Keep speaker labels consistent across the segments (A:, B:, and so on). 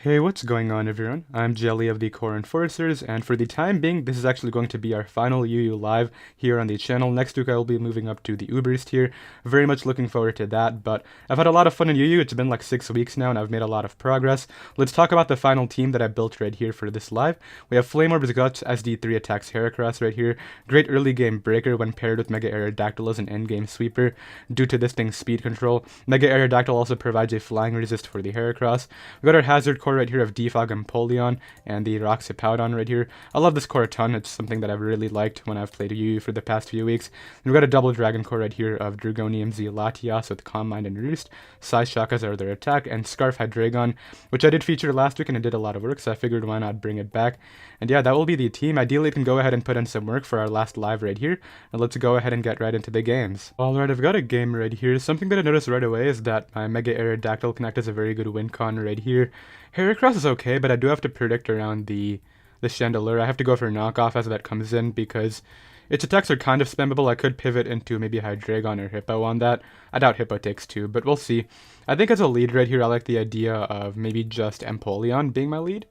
A: Hey, what's going on everyone? I'm Jelli of the Core Enforcers, and for the time being, this is actually going to be our final UU live here on the channel. Next week I will be moving up to the Ubers tier. Very much looking forward to that, but I've had a lot of fun in UU. It's been like 6 weeks now, and I've made a lot of progress. Let's talk about the final team that I built right here for this live. We have Flame Orb's Guts as the 3 attacks Heracross right here. Great early game breaker when paired with Mega Aerodactyl as an endgame sweeper, due to this thing's speed control. Mega Aerodactyl also provides a flying resist for the Heracross. We got our Hazard core right here of Defog Empoleon and the Roxipowdon right here. I love this core a ton. It's something that I've really liked when I've played UU for the past few weeks. And we've got a double Dragon core right here of Dragonium Z Latias with Calm Mind and Roost, Psyshock as our other attack, and Scarf Hydreigon, which I did feature last week and it did a lot of work, so I figured why not bring it back. And yeah, that will be the team. Ideally, you can go ahead and put in some work for our last live right here. And let's go ahead and get right into the games. Alright, I've got a game right here. Something that I noticed right away is that my Mega Aerodactyl can act as a very good win con right here. Heracross is okay, but I do have to predict around the Chandelure. I have to go for a knockoff as that comes in because its attacks are kind of spammable. I could pivot into maybe Hydreigon or Hippo on that. I doubt Hippo takes 2, but we'll see. I think as a lead right here, I like the idea of maybe just Empoleon being my lead.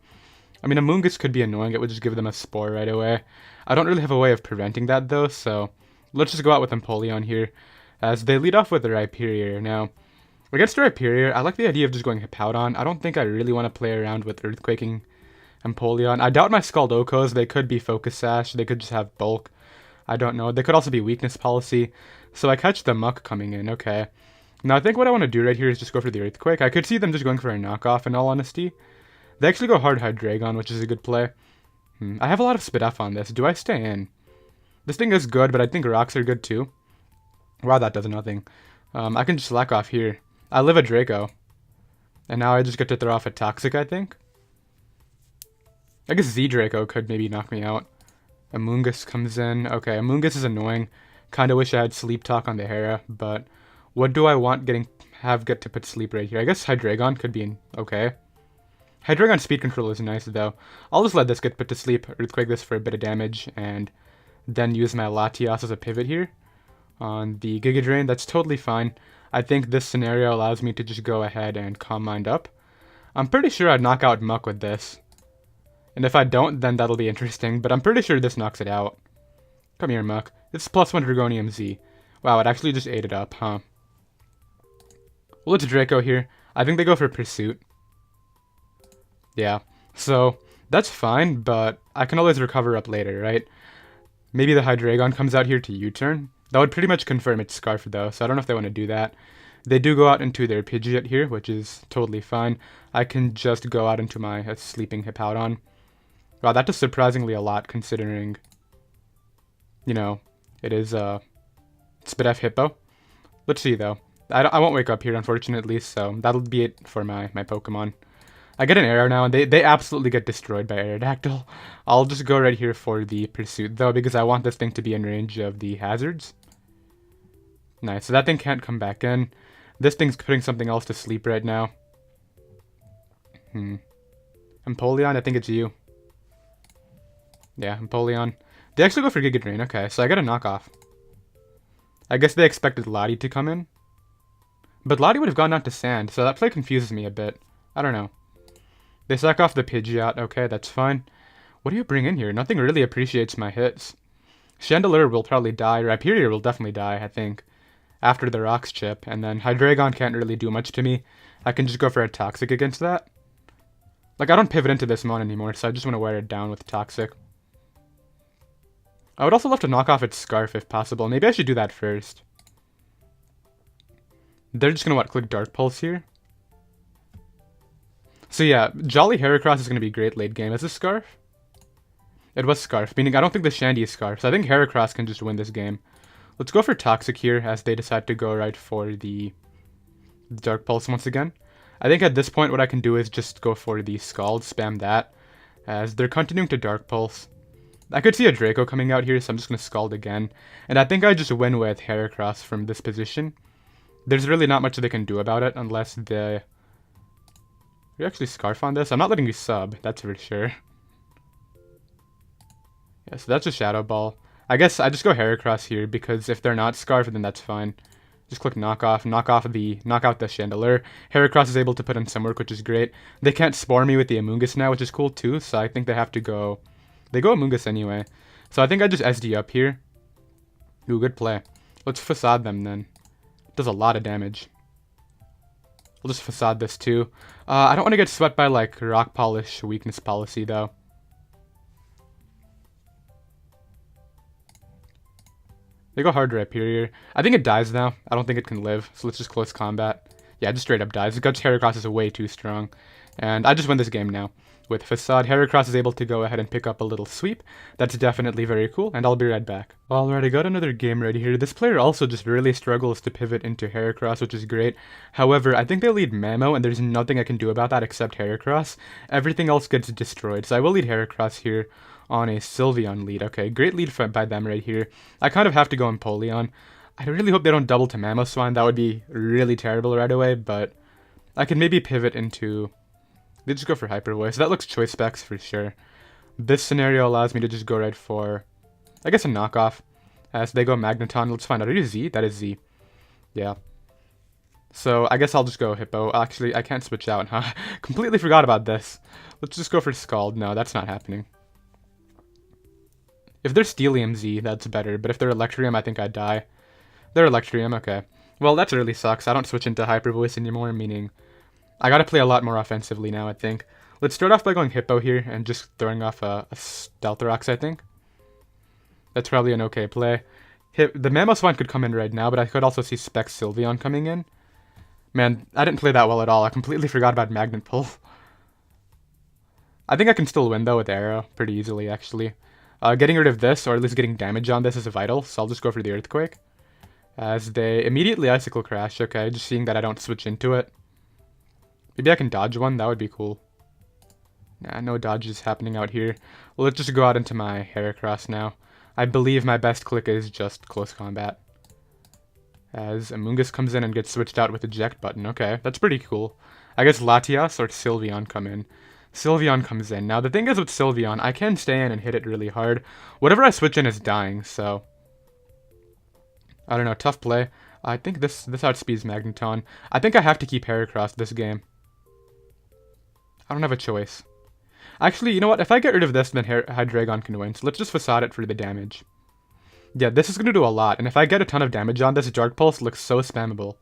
A: I mean, Amoonguss could be annoying. It would just give them a Spore right away. I don't really have a way of preventing that, though, so let's just go out with Empoleon here, as they lead off with their Rhyperior. Now, against Rhyperior, I like the idea of just going Hippowdon. I don't think I really want to play around with Earthquaking Empoleon. I doubt my Scaldocos. They could be Focus Sash. They could just have Bulk. I don't know. They could also be Weakness Policy. So I catch the Muck coming in. Okay. Now, I think what I want to do right here is just go for the Earthquake. I could see them just going for a knockoff, in all honesty. They actually go hard Hydreigon, which is a good play. I have a lot of Spit F on this. Do I stay in? This thing is good, but I think rocks are good too. Wow, that does nothing. I can just slack off here. I live a Draco. And now I just get to throw off a Toxic, I think. I guess Z-Draco could maybe knock me out. Amoonguss comes in. Okay, Amoonguss is annoying. Kinda wish I had Sleep Talk on the Hera, but what do I want get to put sleep right here? I guess Hydreigon could be okay. Hydreigon speed control is nice though. I'll just let this get put to sleep, Earthquake this for a bit of damage, and then use my Latias as a pivot here on the Giga Drain. That's totally fine. I think this scenario allows me to just go ahead and Calm Mind up. I'm pretty sure I'd knock out Muck with this. And if I don't, then that'll be interesting, but I'm pretty sure this knocks it out. Come here, Muck. It's +1 Dragonium Z. Wow, it actually just ate it up, huh? Well, it's Draco here. I think they go for Pursuit. Yeah, so that's fine, but I can always recover up later, right? Maybe the Hydreigon comes out here to U-turn. That would pretty much confirm its Scarf, though, so I don't know if they want to do that. They do go out into their Pidgeot here, which is totally fine. I can just go out into my sleeping Hippowdon. Wow, that does surprisingly a lot, considering, you know, it is Spit F Hippo. Let's see, though. I won't wake up here, unfortunately, so that'll be it for my Pokemon. I get an arrow now, and they absolutely get destroyed by Aerodactyl. I'll just go right here for the Pursuit, though, because I want this thing to be in range of the hazards. Nice, so that thing can't come back in. This thing's putting something else to sleep right now. Empoleon, I think it's you. Yeah, Empoleon. They actually go for Giga Drain, okay, so I get a knockoff. I guess they expected Lottie to come in. But Lottie would have gone down to Sand, so that play confuses me a bit. I don't know. They sack off the Pidgeot, okay, that's fine. What do you bring in here? Nothing really appreciates my hits. Chandelure will probably die. Rhyperior will definitely die, I think, after the Rocks chip. And then Hydreigon can't really do much to me. I can just go for a Toxic against that. Like, I don't pivot into this mon anymore, so I just want to wear it down with Toxic. I would also love to knock off its Scarf if possible. Maybe I should do that first. They're just going to, click Dark Pulse here? So yeah, Jolly Heracross is going to be great late game. Is this Scarf? It was Scarf, meaning I don't think the Shandy is Scarf, so I think Heracross can just win this game. Let's go for Toxic here, as they decide to go right for the Dark Pulse once again. I think at this point what I can do is just go for the Scald, spam that, as they're continuing to Dark Pulse. I could see a Draco coming out here, so I'm just going to Scald again. And I think I just win with Heracross from this position. There's really not much they can do about it, unless they... You actually Scarf on this? I'm not letting you sub, that's for sure. Yeah, so that's a Shadow Ball. I guess I just go Heracross here, because if they're not Scarf, then that's fine. Just click knock out the Chandelure. Heracross is able to put in some work, which is great. They can't spore me with the Amoonguss now, which is cool too, so I think they have to go... They go Amoonguss anyway. So I think I just SD up here. Ooh, good play. Let's Facade them then. Does a lot of damage. I'll just Facade this too. I don't want to get swept by like Rock Polish weakness policy though. They go hard rip here. I think it dies now. I don't think it can live, so let's just close combat. Yeah, just straight up dies. The Guts Heracross is way too strong. And I just win this game now. With Facade, Heracross is able to go ahead and pick up a little sweep. That's definitely very cool, and I'll be right back. Alright, I got another game ready here. This player also just really struggles to pivot into Heracross, which is great. However, I think they lead Mamo, and there's nothing I can do about that except Heracross. Everything else gets destroyed, so I will lead Heracross here on a Sylveon lead. Okay, great lead by them right here. I kind of have to go Empoleon. I really hope they don't double to Mamoswine. That would be really terrible right away, but I can maybe pivot into... They just go for Hyper Voice. That looks choice specs for sure. This scenario allows me to just go right for, I guess, a knockoff. As they go Magneton. Let's find out. Are you Z? That is Z. Yeah. So I guess I'll just go Hippo. Actually, I can't switch out, huh? Completely forgot about this. Let's just go for Scald. No, that's not happening. If they're Steelium Z, that's better. But if they're Electrium, I think I'd die. They're Electrium, okay. Well, that really sucks. I don't switch into Hyper Voice anymore, meaning... I gotta play a lot more offensively now, I think. Let's start off by going Hippo here and just throwing off a Stealth Rocks, I think. That's probably an okay play. The Mamoswine could come in right now, but I could also see Specs Sylveon coming in. Man, I didn't play that well at all. I completely forgot about Magnet Pull. I think I can still win, though, with Arrow. Pretty easily, actually. Getting rid of this, or at least getting damage on this, is vital, so I'll just go for the Earthquake. As they immediately Icicle Crash, okay, just seeing that I don't switch into it. Maybe I can dodge one, that would be cool. Nah, no dodges happening out here. Well, let's just go out into my Heracross now. I believe my best click is just close combat. As Amoonguss comes in and gets switched out with eject button. Okay, that's pretty cool. I guess Latias or Sylveon come in. Sylveon comes in. Now, the thing is with Sylveon, I can stay in and hit it really hard. Whatever I switch in is dying, so... I don't know, tough play. I think this outspeeds Magneton. I think I have to keep Heracross this game. I don't have a choice. Actually, you know what? If I get rid of this, then Hydreigon can win. So let's just Facade it for the damage. Yeah, this is going to do a lot. And if I get a ton of damage on this, Dark Pulse looks so spammable.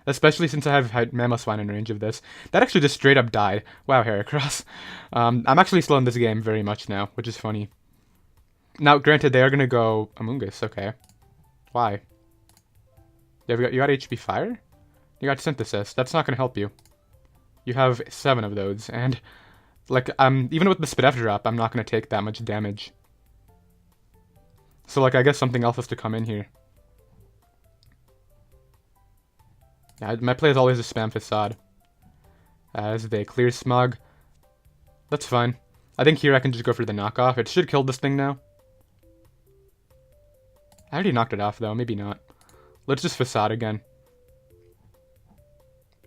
A: Especially since I have Mamoswine in range of this. That actually just straight up died. Wow, Heracross. I'm actually slow in this game very much now, which is funny. Now, granted, they are going to go Amoonguss. Okay. Why? You got HP Fire? You got Synthesis. That's not going to help you. You have 7 of those, and like even with the Spidef drop, I'm not going to take that much damage. So like I guess something else has to come in here. Yeah, my play is always a spam Facade. As they clear Smog. That's fine. I think here I can just go for the knockoff. It should kill this thing now. I already knocked it off though, maybe not. Let's just Facade again.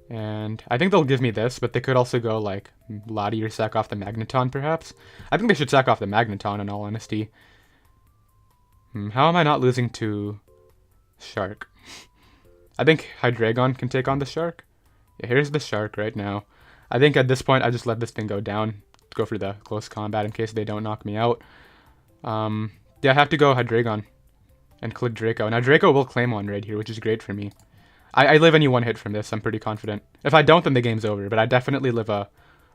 A: And I think they'll give me this, but they could also go, like, Lottie or sack off the Magneton, perhaps. I think they should sack off the Magneton, in all honesty. How am I not losing to Shark? I think Hydreigon can take on the Shark. Yeah, here's the Shark right now. I think at this point, I just let this thing go down. Go for the close combat in case they don't knock me out. Yeah, I have to go Hydreigon and click Draco. Now, Draco will claim one right here, which is great for me. I live any one hit from this, I'm pretty confident. If I don't, then the game's over, but I definitely live a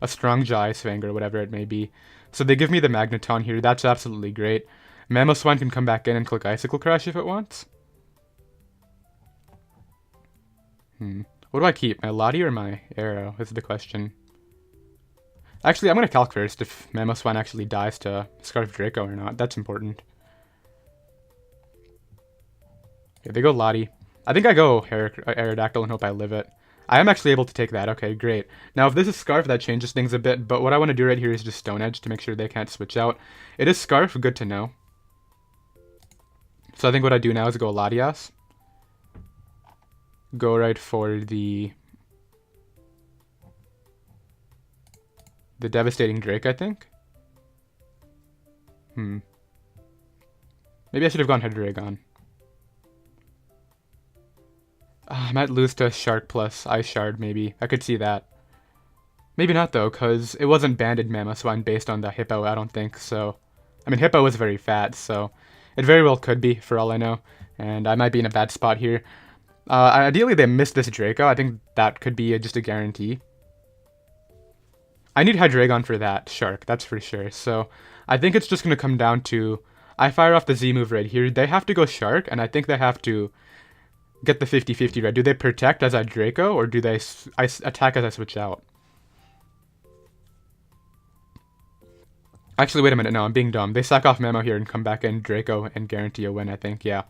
A: strong jaw Ice Fang or whatever it may be. So they give me the Magneton here, that's absolutely great. Mamoswine can come back in and click Icicle Crash if it wants. What do I keep, my Lottie or my Arrow, is the question. Actually, I'm going to calc first if Mamoswine actually dies to Scarf Draco or not, that's important. Okay, they go Lottie. I think I go Aerodactyl and hope I live it. I am actually able to take that. Okay, great. Now, if this is Scarf, that changes things a bit, but what I want to do right here is just Stone Edge to make sure they can't switch out. It is Scarf, good to know. So I think what I do now is go Latias. Go right for the Devastating Drake, I think. Maybe I should have gone Hydreigon. I might lose to Shark plus Ice Shard, maybe. I could see that. Maybe not, though, because it wasn't Banded Mamoswine based on the Hippo, I don't think, so... I mean, Hippo was very fat, so... It very well could be, for all I know. And I might be in a bad spot here. Ideally, they missed this Draco. I think that could be just a guarantee. I need Hydreigon for that Shark, that's for sure. So, I think it's just going to come down to... I fire off the Z move right here. They have to go Shark, and I think they have to... get the 50-50 right. Do they protect as I Draco, or do they attack as I switch out? Actually, wait a minute. No, I'm being dumb. They sack off Memo here and come back in Draco and guarantee a win, I think. Yeah.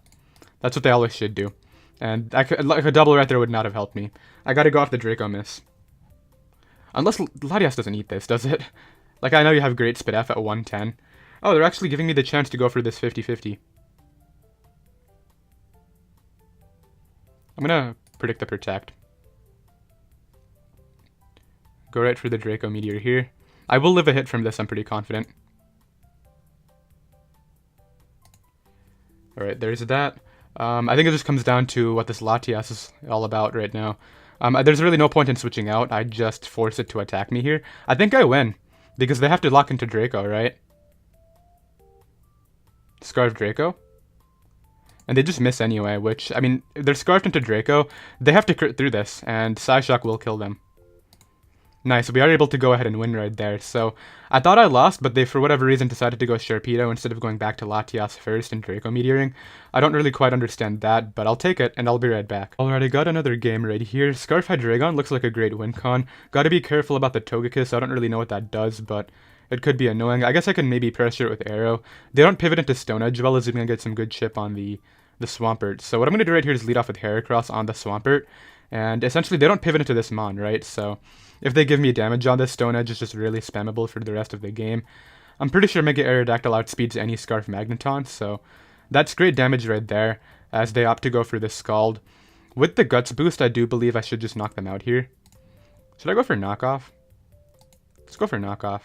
A: That's what they always should do. And like a double right there would not have helped me. I gotta go off the Draco miss. Unless Latias doesn't eat this, does it? Like, I know you have great Spit F at 110. Oh, they're actually giving me the chance to go for this 50-50. I'm gonna predict the Protect. Go right for the Draco Meteor here. I will live a hit from this, I'm pretty confident. Alright, there's that. I think it just comes down to what this Latias is all about right now. There's really no point in switching out. I just force it to attack me here. I think I win, because they have to lock into Draco, right? Scarf Draco? And they just miss anyway, which, I mean, they're scarfed into Draco. They have to crit through this, and Psyshock will kill them. Nice, we are able to go ahead and win right there. So, I thought I lost, but they, for whatever reason, decided to go Sharpedo instead of going back to Latias first and Draco Meteoring. I don't really quite understand that, but I'll take it, and I'll be right back. Alright, I got another game right here. Scarf Hydreigon looks like a great win con. Gotta be careful about the Togekiss, I don't really know what that does, but it could be annoying. I guess I can maybe pressure it with Arrow. They don't pivot into Stone Edge well, as I'm gonna get some good chip on the Swampert. So what I'm gonna do right here is lead off with Heracross on the Swampert. And essentially, they don't pivot into this Mon, right? So, if they give me damage on this, Stone Edge is just really spammable for the rest of the game. I'm pretty sure Mega Aerodactyl outspeeds any Scarf Magneton, so that's great damage right there, as they opt to go for this Scald. With the Guts boost, I do believe I should just knock them out here. Should I go for Knockoff? Let's go for Knockoff.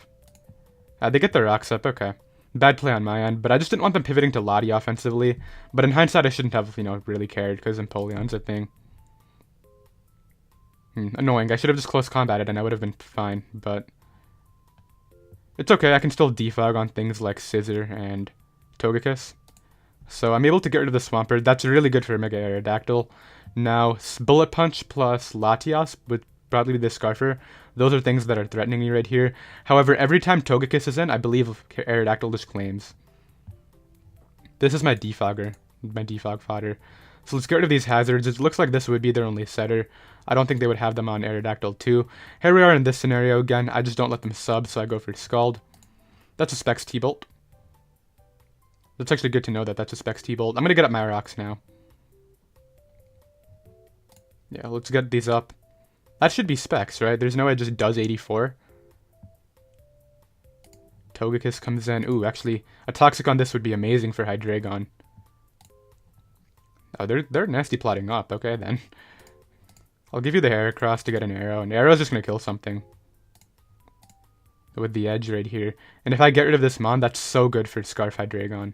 A: They get the Rocks up, okay. Bad play on my end, but I just didn't want them pivoting to Lati offensively. But in hindsight, I shouldn't have, really cared, because Empoleon's a thing. Annoying. I should have just close combated and I would have been fine, but it's okay. I can still defog on things like Scissor and Togekiss. So I'm able to get rid of the Swampert. That's really good for Mega Aerodactyl. Now, Bullet Punch plus Latias would probably be the Scarfer. Those are things that are threatening me right here. However, every time Togekiss is in, I believe Aerodactyl just claims. This is my defogger, my defog fodder. So let's get rid of these hazards. It looks like this would be their only setter. I don't think they would have them on Aerodactyl too. Here we are in this scenario again. I just don't let them sub, so I go for Scald. That's a Specs T-Bolt. That's actually good to know that that's a Specs T-Bolt. I'm going to get up my rocks now. Yeah, let's get these up. That should be Specs, right? There's no way it just does 84. Togekiss comes in. Ooh, actually, a Toxic on this would be amazing for Hydreigon. Oh, they're nasty plotting up. Okay, then. I'll give you the Heracross to get an Arrow, and Arrow's just going to kill something. With the edge right here. And if I get rid of this Mon, that's so good for Scarf Hydreigon.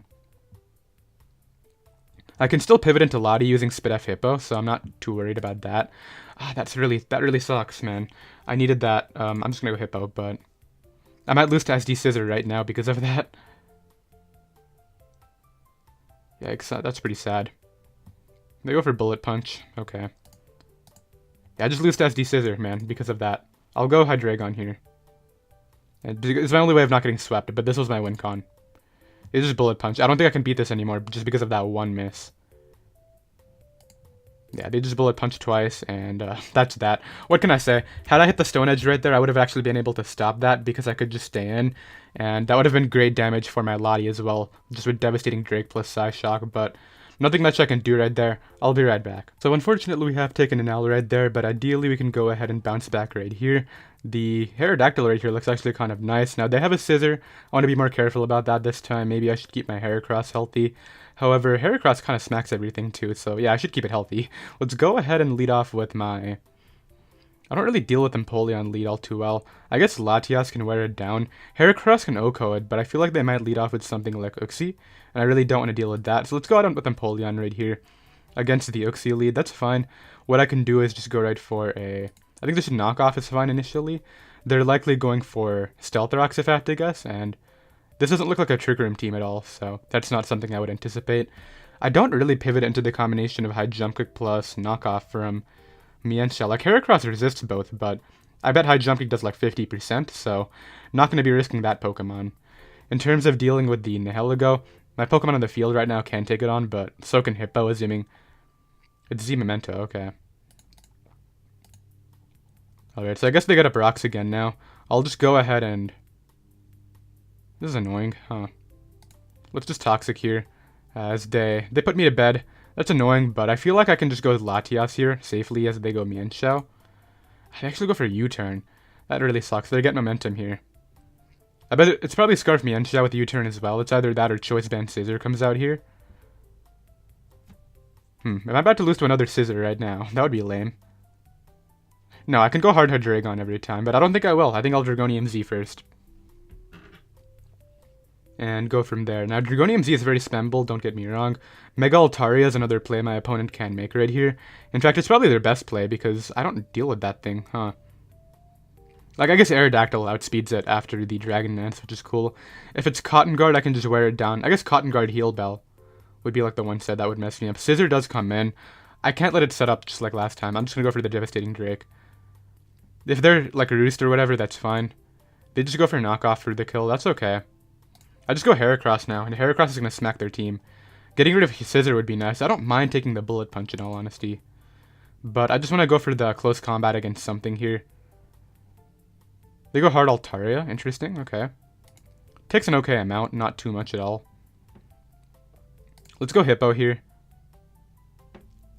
A: I can still pivot into Lati using Spit F Hippo, so I'm not too worried about that. Ah, that really sucks, man. I needed that. I'm just going to go Hippo, but I might lose to SD Scissor right now because of that. Yikes, that's pretty sad. They go for Bullet Punch. Okay. Yeah, I just lose to SD Scissor, man, because of that. I'll go Hydreigon here. And it's my only way of not getting swept, but this was my win con. It's just Bullet Punch. I don't think I can beat this anymore, just because of that one miss. Yeah, they just Bullet Punch twice, and that's that. What can I say? Had I hit the Stone Edge right there, I would have actually been able to stop that, because I could just stay in. And that would have been great damage for my Lati as well, just with Devastating Drake plus Psyshock, but nothing much I can do right there. I'll be right back. So unfortunately we have taken an L right there, but ideally we can go ahead and bounce back right here. The Aerodactyl right here looks actually kind of nice. Now they have a Scissor. I want to be more careful about that this time. Maybe I should keep my Heracross healthy. However, Heracross kind of smacks everything too, so yeah, I should keep it healthy. Let's go ahead and lead off with my... I don't really deal with Empoleon lead all too well. I guess Latias can wear it down. Heracross can OHKO it, but I feel like they might lead off with something like Uxie, and I really don't want to deal with that. So let's go out with Empoleon right here. against the Uxie lead. That's fine. What I can do is just go right for a... I think this knockoff is fine initially. They're likely going for Stealth Rocks if I have to guess, and this doesn't look like a Trick Room team at all, so that's not something I would anticipate. I don't really pivot into the combination of High Jump Kick plus knockoff from Mienshao. Like, Heracross resists both, but I bet High Jump Kick does like 50%, so not going to be risking that Pokemon. In terms of dealing with the Nihilego, my Pokemon on the field right now can take it on, but so can Hippo, assuming it's Z Memento, okay. Alright, so I guess they get up rocks again now. I'll just go ahead and... This is annoying, huh? Let's just Toxic here, as they put me to bed. That's annoying, but I feel like I can just go with Latias here, safely, as they go Mienshao. I actually go for a U-turn. That really sucks. They get momentum here. I bet it's probably Scarf Mienshao with U-turn as well. It's either that or Choice Band Scissor comes out here. Am I about to lose to another Scissor right now? That would be lame. No, I can go hard Hydreigon every time, but I don't think I will. I think I'll Dragonium Z first. And go from there. Now, Dragonium Z is very spammable, don't get me wrong. Mega Altaria is another play my opponent can make right here. In fact, it's probably their best play, because I don't deal with that thing, huh? Like, I guess Aerodactyl outspeeds it after the Dragon Dance, which is cool. If it's Cotton Guard, I can just wear it down. I guess Cotton Guard Heal Bell would be like the one set that would mess me up. Scissor does come in. I can't let it set up just like last time. I'm just gonna go for the Devastating Drake. If they're like a Roost or whatever, that's fine. They just go for knockoff for the kill, that's okay. I just go Heracross now, and Heracross is going to smack their team. Getting rid of Scissor would be nice. I don't mind taking the Bullet Punch in all honesty. But I just want to go for the close combat against something here. They go hard Altaria, interesting, okay. Takes an okay amount, not too much at all. Let's go Hippo here.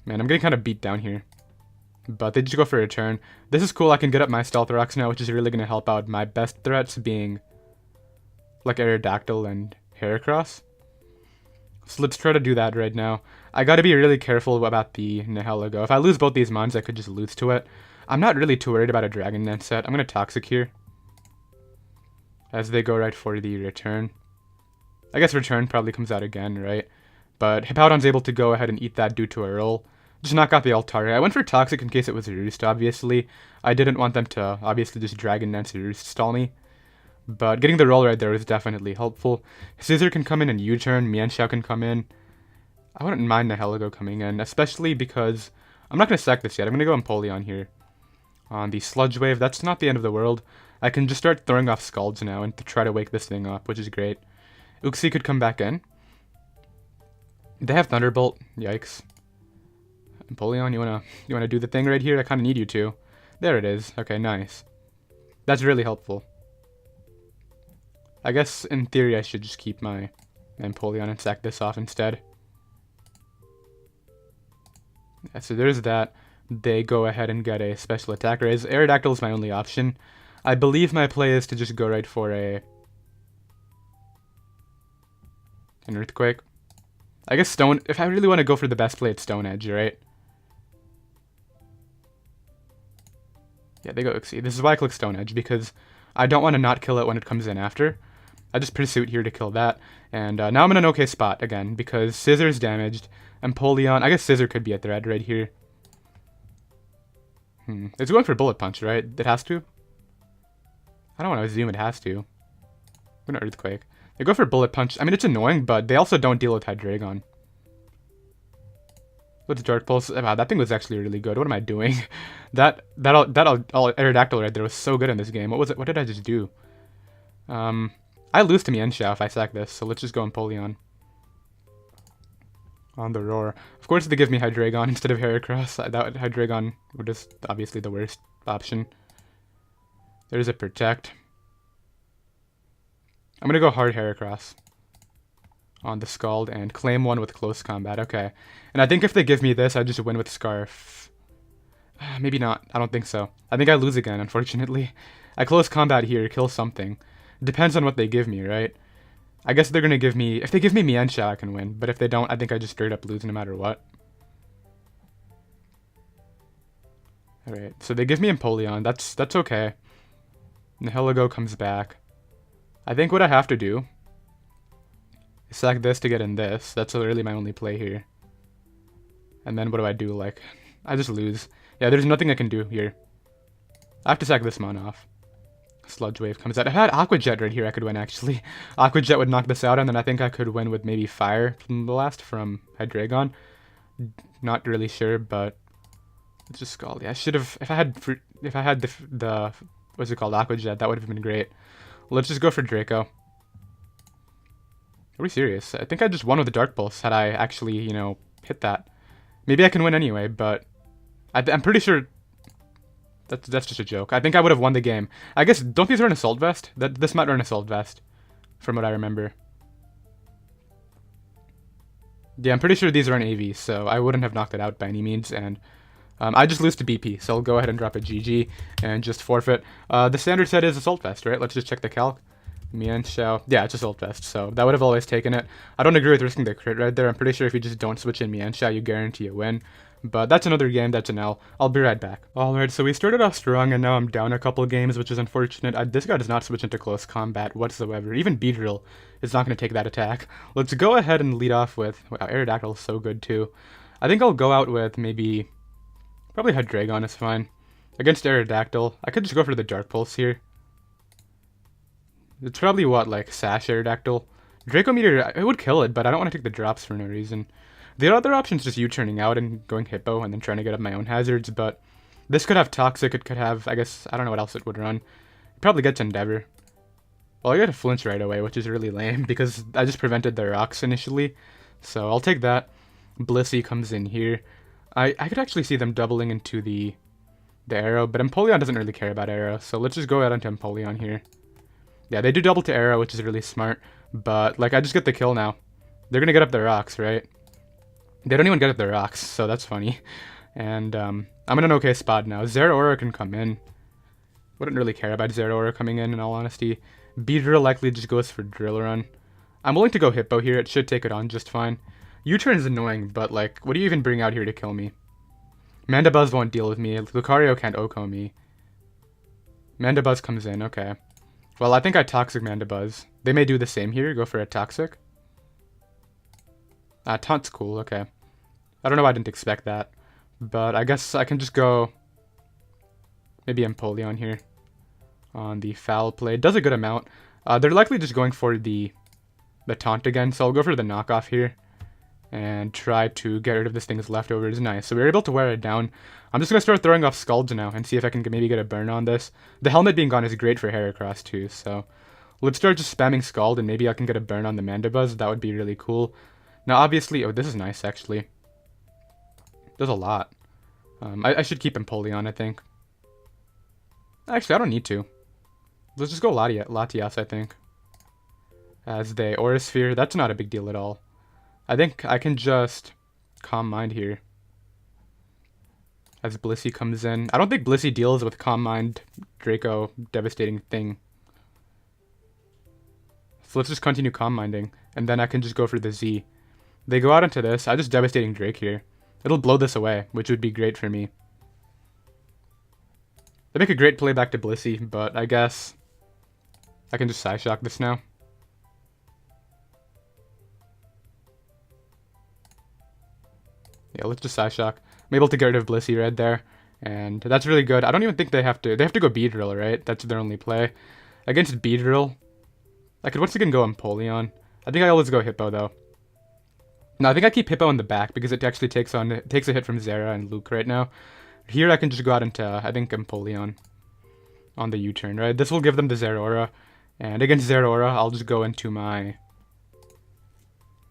A: Man, I'm getting kind of beat down here. But they just go for a turn. This is cool, I can get up my Stealth Rocks now, which is really going to help out my best threats being... like Aerodactyl and Heracross. So let's try to do that right now. I gotta be really careful about the Nihilego. If I lose both these mons, I could just lose to it. I'm not really too worried about a Dragon Dance set. I'm gonna Toxic here. As they go right for the return. I guess return probably comes out again, right? But Hippowdon's able to go ahead and eat that due to a roll. Just knock out the Altaria. I went for Toxic in case it was a Roost, obviously. I didn't want them to, obviously, just Dragon Dance Roost stall me. But getting the roll right there is definitely helpful. Scissor can come in and U-turn. Mienshao can come in. I wouldn't mind Nihilego coming in, especially because I'm not going to sack this yet. I'm going to go Empoleon here. On the Sludge Wave, that's not the end of the world. I can just start throwing off Scalds now and to try to wake this thing up, which is great. Uxie could come back in. They have Thunderbolt. Yikes. Empoleon, you wanna do the thing right here? I kind of need you to. There it is. Okay, nice. That's really helpful. I guess, in theory, I should just keep my Empoleon and sack this off instead. Yeah, so there's that. They go ahead and get a special attack raise. Aerodactyl is my only option. I believe my play is to just go right for an Earthquake. I guess Stone... If I really want to go for the best play, it's Stone Edge, right? Yeah, they go Uxie. This is why I click Stone Edge, because I don't want to not kill it when it comes in after. I just Pursuit here to kill that. And now I'm in an okay spot again, because Scissor's damaged. Empoleon, I guess Scissor could be a threat right here. It's going for Bullet Punch, right? It has to? I don't want to assume it has to. I'm gonna Earthquake. They go for Bullet Punch. I mean, it's annoying, but they also don't deal with Hydreigon. What's Dark Pulse? Wow, that thing was actually really good. What am I doing? that Aerodactyl right there was so good in this game. What was it? What did I just do? I lose to Mienshao if I sack this, so let's just go Empoleon. On the Roar. Of course they give me Hydreigon instead of Heracross. That Hydreigon would just obviously the worst option. There's a Protect. I'm gonna go hard Heracross on the Scald and claim one with Close Combat. Okay. And I think if they give me this, I just win with Scarf. Maybe not. I don't think so. I think I lose again, unfortunately. I Close Combat here, kill something. Depends on what they give me, right? I guess they're gonna give me... If they give me Mienshao, I can win. But if they don't, I think I just straight up lose no matter what. Alright, so they give me Empoleon. That's okay. Nihilego comes back. I think what I have to do is sack this to get in this. That's really my only play here. And then what do I do? Like, I just lose. Yeah, there's nothing I can do here. I have to sack this mon off. Sludge Wave comes out. If I had Aqua Jet right here, I could win, actually. Aqua Jet would knock this out, and then I think I could win with maybe Fire Blast from Hydreigon. Not really sure, but it's just Scald. Yeah, I should have... If I had the what's it called? Aqua Jet, that would have been great. Let's just go for Draco. Are we serious? I think I just won with the Dark Pulse had I actually, you know, hit that. Maybe I can win anyway, but I'm pretty sure that's just a joke. I think I would have won the game. I guess, don't these run Assault Vest? This might run Assault Vest, from what I remember. Yeah, I'm pretty sure these are an AV, so I wouldn't have knocked it out by any means, and I just lose to BP, so I'll go ahead and drop a GG and just forfeit. The standard set is Assault Vest, right? Let's just check the calc. Mienshao. Yeah, it's Assault Vest, so that would have always taken it. I don't agree with risking the crit right there. I'm pretty sure if you just don't switch in Mienshao, you guarantee a win. But that's another game, that's an L. I'll be right back. Alright, so we started off strong, and now I'm down a couple games, which is unfortunate. This guy does not switch into close combat whatsoever. Even Beedrill is not going to take that attack. Let's go ahead and lead off with... Wow, Aerodactyl is so good, too. I think I'll go out with maybe... Probably Hydreigon is fine. Against Aerodactyl, I could just go for the Dark Pulse here. It's probably what, like, Sash Aerodactyl? Draco Meteor, it would kill it, but I don't want to take the drops for no reason. The other option is just U-turning out and going Hippo and then trying to get up my own hazards, but this could have Toxic, it could have, I guess, I don't know what else it would run. It probably gets Endeavor. Well, I got a flinch right away, which is really lame, because I just prevented the rocks initially. So I'll take that. Blissey comes in here. I could actually see them doubling into the Arrow, but Empoleon doesn't really care about Arrow, so let's just go out into Empoleon here. Yeah, they do double to Arrow, which is really smart, but, like, I just get the kill now. They're gonna get up the rocks, right? They don't even get up the rocks, so that's funny. And, I'm in an okay spot now. Zeraora can come in. Wouldn't really care about Zeraora coming in all honesty. Beedrill likely just goes for Drill Run. I'm willing to go Hippo here, it should take it on just fine. U-turn is annoying, but, like, what do you even bring out here to kill me? Mandibuzz won't deal with me. Lucario can't Oko me. Mandibuzz comes in, okay. Well, I think I Toxic Mandibuzz. They may do the same here, go for a Toxic. Taunt's cool, okay. I don't know why I didn't expect that. But I guess I can just go... Maybe Empoleon here. On the Foul Play. It does a good amount. They're likely just going for the Taunt again, so I'll go for the knockoff here. And try to get rid of this thing's leftovers. Nice. So we were able to wear it down. I'm just going to start throwing off Scalds now and see if I can maybe get a burn on this. The helmet being gone is great for Heracross too, so... Let's start just spamming Scald and maybe I can get a burn on the Mandibuzz. That would be really cool. Now obviously... Oh, this is nice actually. Does a lot. I should keep Empoleon, I think. Actually, I don't need to. Let's just go Latias, I think. As the Aura Sphere. That's not a big deal at all. I think I can just Calm Mind here. As Blissey comes in. I don't think Blissey deals with Calm Mind, Draco, devastating thing. So let's just continue Calm Minding. And then I can just go for the Z. They go out into this. I just Devastating Drake here. It'll blow this away, which would be great for me. They make a great play back to Blissey, but I guess I can just Psyshock this now. Yeah, let's just Psyshock. I'm able to get rid of Blissey right there. And that's really good. I don't even think they have to go Beedrill, right? That's their only play. Against Beedrill, I could once again go Empoleon. I think I always go Hippo, though. No, I think I keep Hippo in the back because it actually takes a hit from Zera and Luke right now. Here I can just go out into, I think, Empoleon on the U-turn, right? This will give them the Zeraora. And against Zeraora, I'll just go into my...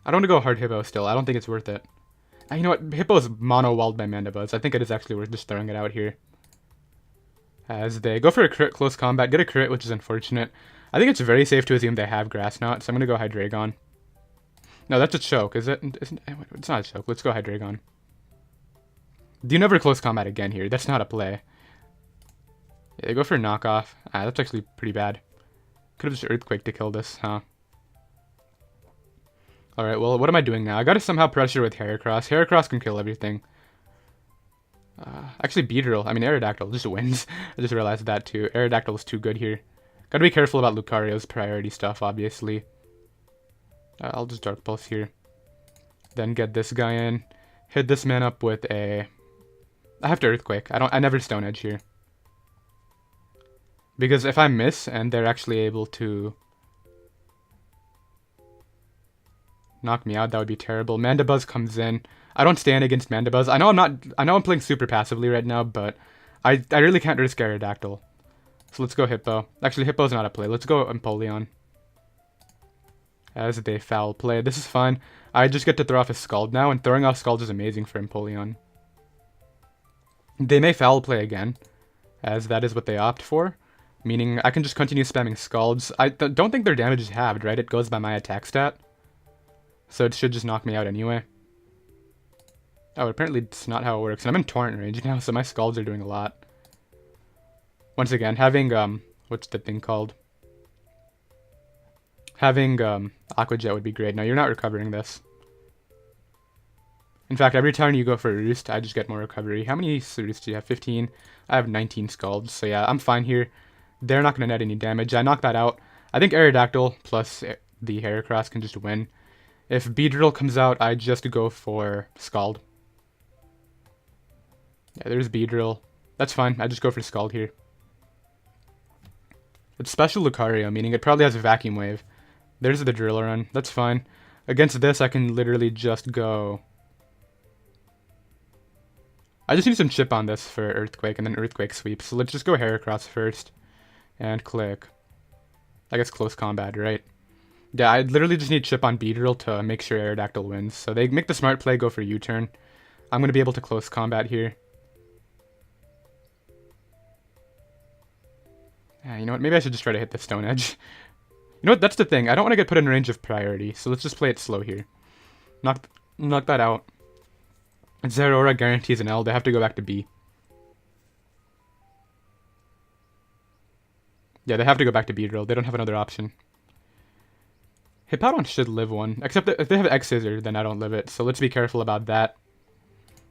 A: I don't want to go hard Hippo still. I don't think it's worth it. You know what? Hippo is mono-walled by Mandibuzz. I think it is actually worth just throwing it out here. As they go for a crit close combat, get a crit, which is unfortunate. I think it's very safe to assume they have Grass Knot, so I'm going to go Hydreigon. No, that's a choke, is it? It's not a choke. Let's go Hydreigon. Do never close combat again here. That's not a play. Yeah, they go for a knockoff. That's actually pretty bad. Could have just Earthquake to kill this, huh? Alright, well, what am I doing now? I gotta somehow pressure with Heracross. Heracross can kill everything. Actually, Aerodactyl just wins. I just realized that too. Aerodactyl is too good here. Gotta be careful about Lucario's priority stuff, obviously. I'll just Dark Pulse here. Then get this guy in. hit this man up with a... I have to Earthquake. I never Stone Edge here. Because if I miss and they're actually able to knock me out, that would be terrible. Mandibuzz comes in. I don't stand against Mandibuzz. I know I'm playing super passively right now, but I really can't risk Aerodactyl. So let's go Hippo. Actually, Hippo's not a play. Let's go Empoleon. As they foul play. This is fine. I just get to throw off a Scald now, and throwing off Scald is amazing for Empoleon. They may foul play again, as that is what they opt for. Meaning, I can just continue spamming Scalds. I don't think their damage is halved, right? It goes by my attack stat. So it should just knock me out anyway. Oh, apparently it's not how it works. And I'm in Torrent range now, so my Scalds are doing a lot. Once again, having, what's the thing called? Having, Aqua Jet would be great. No, you're not recovering this. In fact, every time you go for a Roost, I just get more recovery. How many Roosts do you have? 15? I have 19 Scalds, so yeah, I'm fine here. They're not going to net any damage. I knock that out. I think Aerodactyl plus the Heracross can just win. If Beedrill comes out, I just go for Scald. Yeah, there's Beedrill. That's fine. I just go for Scald here. It's Special Lucario, meaning it probably has a Vacuum Wave. There's the Drillrun. That's fine. Against this, I can literally just go... I just need some chip on this for Earthquake and then Earthquake Sweep. So let's just go Heracross first. And click. I guess Close Combat, right? Yeah, I literally just need chip on Beedrill to make sure Aerodactyl wins. So they make the smart play, go for U-turn. I'm going to be able to Close Combat here. Yeah, you know what? Maybe I should just try to hit the Stone Edge. You know what? That's the thing. I don't want to get put in range of priority. So let's just play it slow here. Knock that out. Zeraora guarantees an L. They have to go back to B. Yeah, they have to go back to Beedrill. They don't have another option. Hippowdon should live one. Except that if they have X-Scissor, then I don't live it. So let's be careful about that.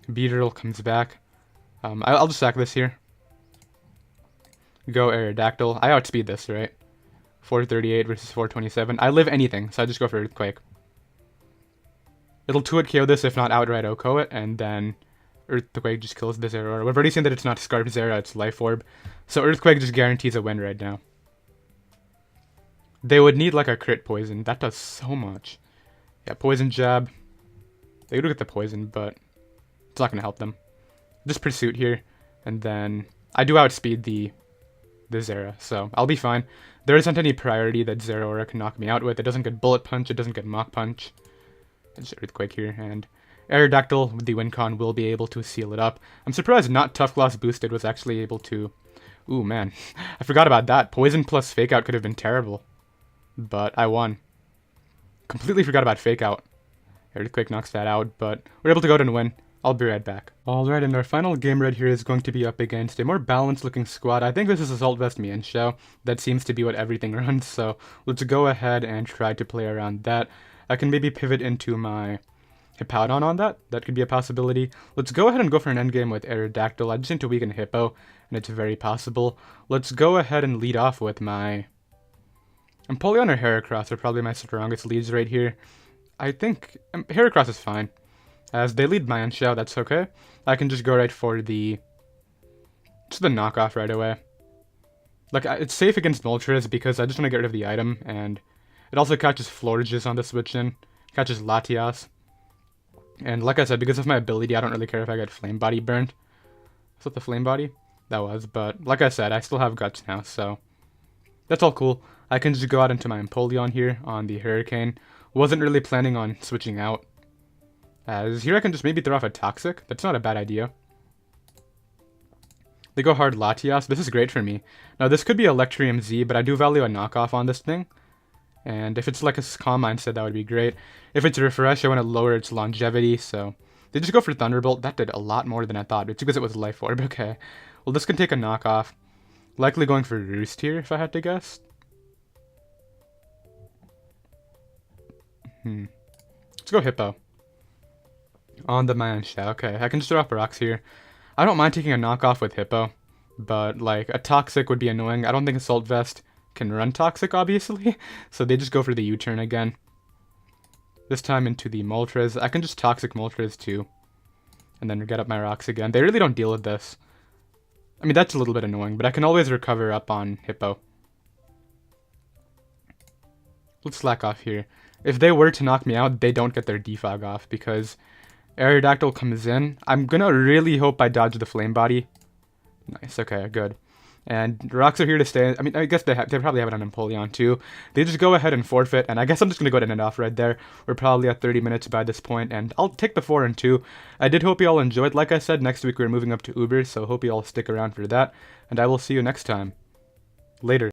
A: Beedrill comes back. I'll just sack this here. Go Aerodactyl. I outspeed this, right? 438 versus 427. I live anything, so I just go for Earthquake. It'll 2-hit KO this, if not outright OHKO it, and then Earthquake just kills the Zeraora. We've already seen that it's not Scarf Zera, it's Life Orb. So Earthquake just guarantees a win right now. They would need like a crit poison. That does so much. Yeah, Poison Jab. They would get the poison, but it's not going to help them. Just Pursuit here, and then I do outspeed the Zera, so I'll be fine. There isn't any priority that Zeraora can knock me out with. It doesn't get Bullet Punch, it doesn't get Mach Punch. Just Earthquake here, and Aerodactyl with the Wincon will be able to seal it up. I'm surprised not Tough Gloss boosted was actually able to... Ooh, man. I forgot about that. Poison plus Fake Out could have been terrible. But I won. Completely forgot about Fake Out. Earthquake knocks that out, but we're able to go ahead and win. I'll be right back. Alright, and our final game right here is going to be up against a more balanced looking squad. I think this is Assault Vest Mienshao. That seems to be what everything runs, so let's go ahead and try to play around that. I can maybe pivot into my Hippowdon on that. That could be a possibility. Let's go ahead and go for an endgame with Aerodactyl. I just need to weaken Hippo, and it's very possible. Let's go ahead and lead off with my... Empoleon or Heracross are probably my strongest leads right here. I think Heracross is fine. As they lead Mienshao, that's okay. I can just go right for the... just the knockoff right away. Like, it's safe against Moltres because I just want to get rid of the item, and it also catches Florges on the switch in. Catches Latias. And like I said, because of my ability, I don't really care if I get Flame Body burned. Was that the Flame Body? That was, but like I said, I still have Guts now, so... that's all cool. I can just go out into my Empoleon here on the Hurricane. Wasn't really planning on switching out. As here I can just maybe throw off a Toxic. That's not a bad idea. They go hard Latias. This is great for me. Now this could be Electrium Z, but I do value a knockoff on this thing. And if it's like a Calm Mindset, that would be great. If it's Refresh, I want to lower its longevity, so... they just go for Thunderbolt. That did a lot more than I thought. It's because it was Life Orb. Okay. Well, this can take a knockoff. Likely going for Roost here, if I had to guess. Let's go Hippo. On the Mienshao. Okay, I can just throw off rocks here. I don't mind taking a knockoff with Hippo, but like a Toxic would be annoying. I don't think Assault Vest can run Toxic, obviously, so they just go for the U-turn again. This time into the Moltres. I can just Toxic Moltres too. and then get up my rocks again. They really don't deal with this. I mean, that's a little bit annoying, but I can always recover up on Hippo. Let's slack off here. If they were to knock me out, they don't get their Defog off, because Aerodactyl comes in. I'm gonna really hope I dodge the Flame Body. Nice, okay, good. And rocks are here to stay. I mean, I guess they probably have it on Empoleon too. They just go ahead and forfeit, and I guess I'm just gonna go ahead and end off right there. We're probably at 30 minutes by this point, and I'll take the 4 and 2. I did hope you all enjoyed. Like I said, next week we're moving up to Ubers, so hope you all stick around for that, and I will see you next time. Later.